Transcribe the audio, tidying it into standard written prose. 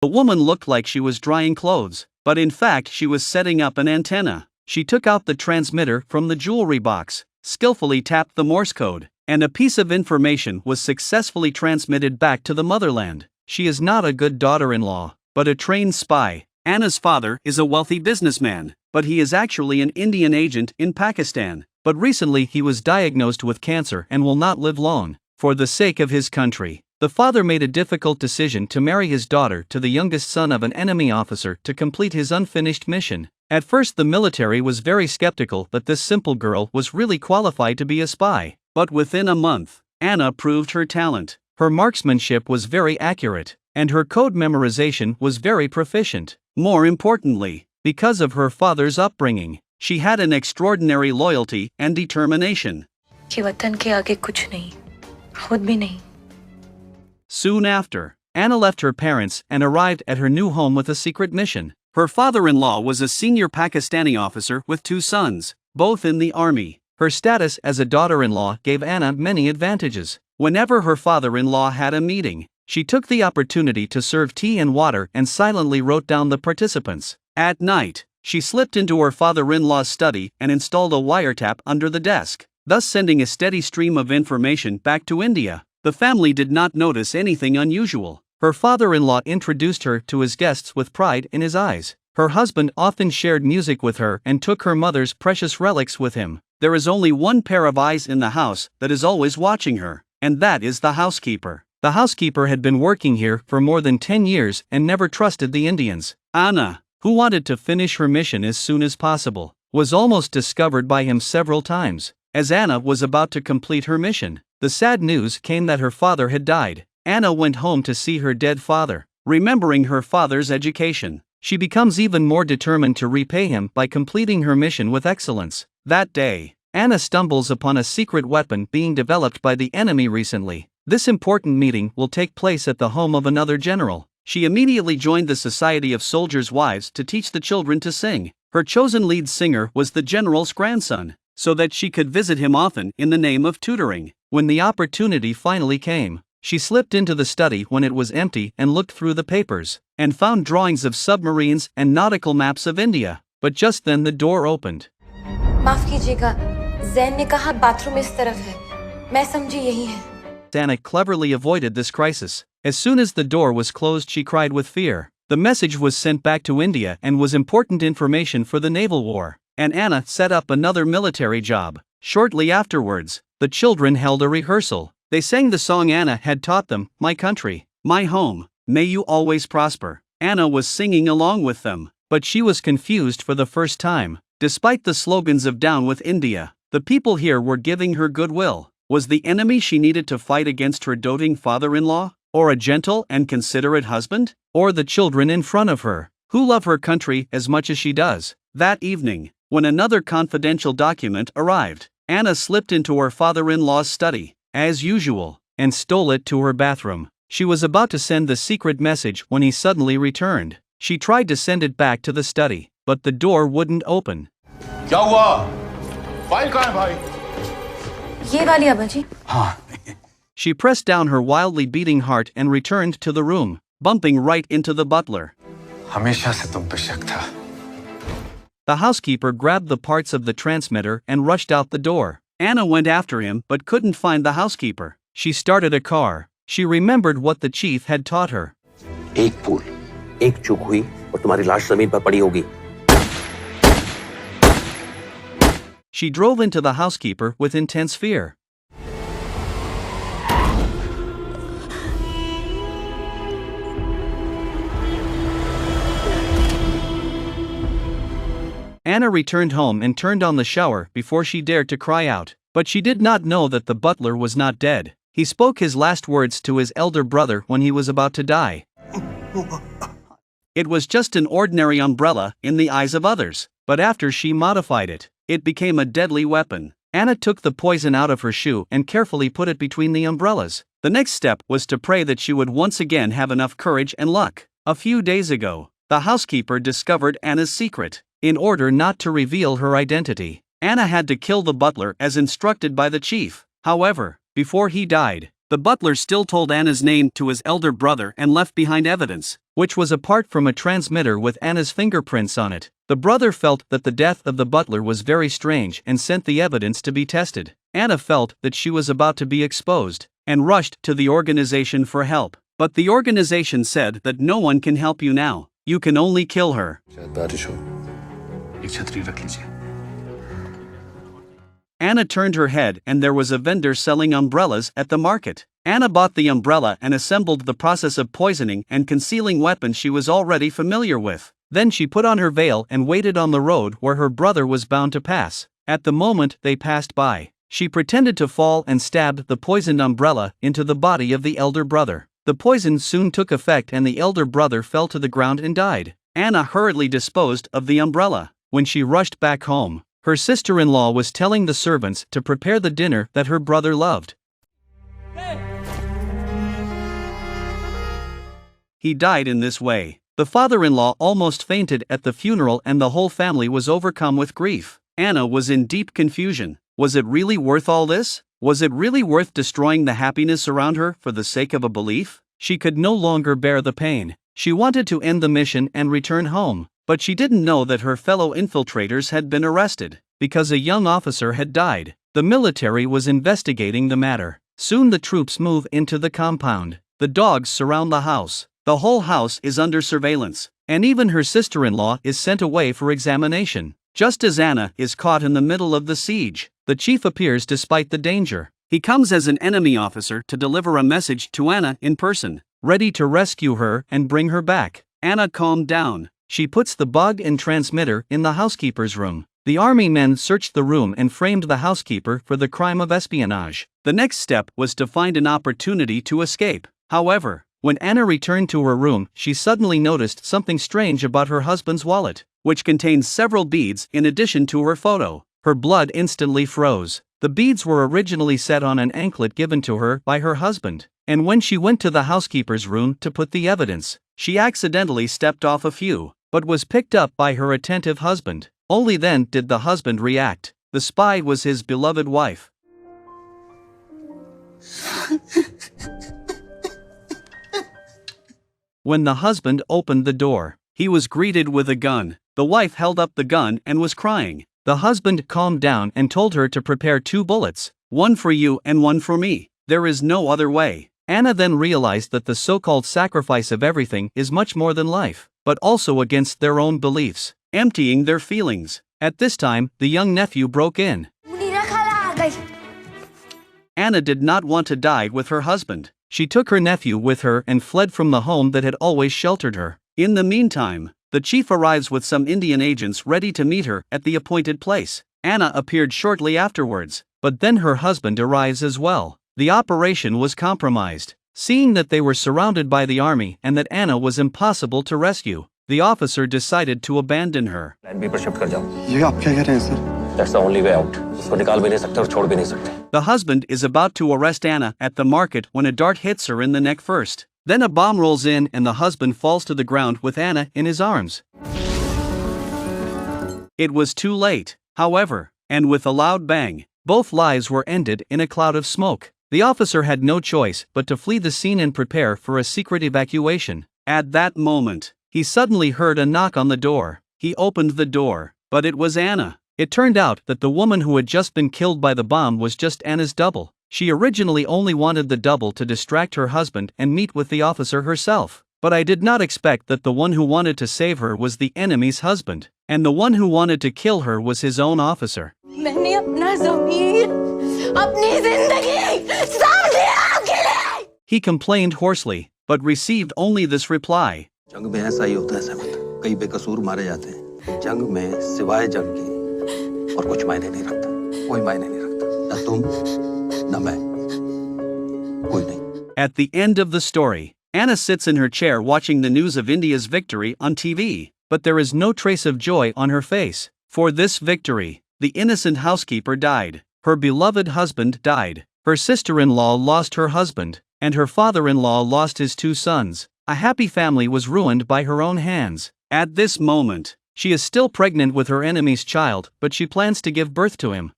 The woman looked like she was drying clothes, but in fact she was setting up an antenna. She took out the transmitter from the jewelry box, skillfully tapped the Morse code, and a piece of information was successfully transmitted back to the motherland. She is not a good daughter-in-law, but a trained spy. Anna's father is a wealthy businessman, but he is actually an Indian agent in Pakistan. But recently he was diagnosed with cancer and will not live long. For the sake of his country, the father made a difficult decision to marry his daughter to the youngest son of an enemy officer to complete his unfinished mission. At first the military was very skeptical that this simple girl was really qualified to be a spy. But within a month, Anna proved her talent. Her marksmanship was very accurate, and her code memorization was very proficient. More importantly, because of her father's upbringing, she had an extraordinary loyalty and determination. Soon after, Anna left her parents and arrived at her new home with a secret mission. Her father-in-law was a senior Pakistani officer with 2 sons, both in the army. Her status as a daughter-in-law gave Anna many advantages. Whenever her father-in-law had a meeting, she took the opportunity to serve tea and water and silently wrote down the participants. At night, she slipped into her father-in-law's study and installed a wiretap under the desk, thus sending a steady stream of information back to India. The family did not notice anything unusual. Her father-in-law introduced her to his guests with pride in his eyes. Her husband often shared music with her and took her mother's precious relics with him. There is only one pair of eyes in the house that is always watching her, and that is the housekeeper. The housekeeper had been working here for more than 10 years and never trusted the Indians. Anna, who wanted to finish her mission as soon as possible, was almost discovered by him several times. As Anna was about to complete her mission, the sad news came that her father had died. Anna went home to see her dead father. Remembering her father's education, she becomes even more determined to repay him by completing her mission with excellence. That day, Anna stumbles upon a secret weapon being developed by the enemy recently. This important meeting will take place at the home of another general. She immediately joined the Society of Soldiers' Wives to teach the children to sing. Her chosen lead singer was the general's grandson, so that she could visit him often in the name of tutoring. When the opportunity finally came, she slipped into the study when it was empty and looked through the papers, and found drawings of submarines and nautical maps of India. But just then the door opened. माफ कीजिएगा, ज़ैन ने कहा bathroom इस तरफ है, मैं समझी यही है. Anna cleverly avoided this crisis. As soon as the door was closed, she cried with fear. The message was sent back to India and was important information for the naval war, and Anna set up another military job. Shortly afterwards, the children held a rehearsal. They sang the song Anna had taught them, "My country, my home, may you always prosper." Anna was singing along with them, but she was confused for the first time. Despite the slogans of "Down with India," the people here were giving her goodwill. Was the enemy she needed to fight against her doting father-in-law, or a gentle and considerate husband, or the children in front of her, who love her country as much as she does? That evening, when another confidential document arrived, Anna slipped into her father-in-law's study, as usual, and stole it to her bathroom. She was about to send the secret message when he suddenly returned. She tried to send it back to the study, but the door wouldn't open. क्या हुआ? File कहाँ है भाई? ये वाली अब्बा जी. She pressed down her wildly beating heart and returned to the room, bumping right into the butler. हमेशा से तुम पे शक था. The housekeeper grabbed the parts of the transmitter and rushed out the door. Anna went after him but couldn't find the housekeeper. She started a car. She remembered what the chief had taught her. एक फूल, एक चूक हुई और तुम्हारी लाश जमीन पर पड़ी होगी. She drove into the housekeeper with intense fear. Anna returned home and turned on the shower before she dared to cry out. But she did not know that the butler was not dead. He spoke his last words to his elder brother when he was about to die. It was just an ordinary umbrella in the eyes of others, but after she modified it, it became a deadly weapon. Anna took the poison out of her shoe and carefully put it between the umbrellas. The next step was to pray that she would once again have enough courage and luck. A few days ago, the housekeeper discovered Anna's secret. In order not to reveal her identity, Anna had to kill the butler as instructed by the chief. However, before he died, The butler still told Anna's name to his elder brother and left behind evidence, which was apart from a transmitter with Anna's fingerprints on it. The brother felt that the death of the butler was very strange and sent the evidence to be tested. Anna felt that she was about to be exposed, and rushed to the organization for help. But the organization said that no one can help you now, you can only kill her. Anna turned her head and there was a vendor selling umbrellas at the market. Anna bought the umbrella and assembled the process of poisoning and concealing weapons she was already familiar with. Then she put on her veil and waited on the road where her brother was bound to pass. At the moment they passed by, she pretended to fall and stabbed the poisoned umbrella into the body of the elder brother. The poison soon took effect and the elder brother fell to the ground and died. Anna hurriedly disposed of the umbrella. When she rushed back home, her sister-in-law was telling the servants to prepare the dinner that her brother loved. He died in this way. The father-in-law almost fainted at the funeral and the whole family was overcome with grief. Anna was in deep confusion. Was it really worth all this? Was it really worth destroying the happiness around her for the sake of a belief? She could no longer bear the pain. She wanted to end the mission and return home, but she didn't know that her fellow infiltrators had been arrested. Because a young officer had died, the military was investigating the matter. Soon the troops move into the compound. The dogs surround the house. The whole house is under surveillance, and even her sister-in-law is sent away for examination. Just as Anna is caught in the middle of the siege, the chief appears despite the danger. He comes as an enemy officer to deliver a message to Anna in person, ready to rescue her and bring her back. Anna calmed down. She puts the bug and transmitter in the housekeeper's room. The army men searched the room and framed the housekeeper for the crime of espionage. The next step was to find an opportunity to escape. However, when Anna returned to her room, she suddenly noticed something strange about her husband's wallet, which contained several beads in addition to her photo. Her blood instantly froze. The beads were originally set on an anklet given to her by her husband, and when she went to the housekeeper's room to put the evidence, she accidentally stepped off a few, but was picked up by her attentive husband. Only then did the husband react. The spy was his beloved wife. When the husband opened the door, he was greeted with a gun. The wife held up the gun and was crying. The husband calmed down and told her to prepare 2 bullets, one for you and one for me. There is no other way. Anna then realized that the so-called sacrifice of everything is much more than life, but also against their own beliefs, emptying their feelings. At this time, the young nephew broke in. Anna did not want to die with her husband. She took her nephew with her and fled from the home that had always sheltered her. In the meantime, the chief arrives with some Indian agents ready to meet her at the appointed place. Anna appeared shortly afterwards, but then her husband arrives as well. The operation was compromised. Seeing that they were surrounded by the army and that Anna was impossible to rescue, the officer decided to abandon her. That's the only way out. उसको निकाल भी नहीं सकते और छोड़ भी नहीं सकते. The husband is about to arrest Anna at the market when a dart hits her in the neck first. Then a bomb rolls in and the husband falls to the ground with Anna in his arms. It was too late, however, and with a loud bang, both lives were ended in a cloud of smoke. The officer had no choice but to flee the scene and prepare for a secret evacuation. At that moment, he suddenly heard a knock on the door. He opened the door, but it was Anna. It turned out that the woman who had just been killed by the bomb was just Anna's double. She originally only wanted the double to distract her husband and meet with the officer herself. But I did not expect that the one who wanted to save her was the enemy's husband, and the one who wanted to kill her was his own officer. He complained hoarsely, but received only this reply. जंग में ऐसा ही होता है सहमत. कई बेकसूर मारे जाते हैं. जंग में सिवाय जंग के और कुछ मायने नहीं रखता. कोई मायने नहीं रखता. न तुम, न मैं. कोई नहीं. At the end of the story, Anna sits in her chair watching the news of India's victory on TV, but there is no trace of joy on her face. For this victory, the innocent housekeeper died, her beloved husband died, her sister-in-law lost her husband, and her father-in-law lost his 2 sons. A happy family was ruined by her own hands. At this moment, she is still pregnant with her enemy's child, but she plans to give birth to him.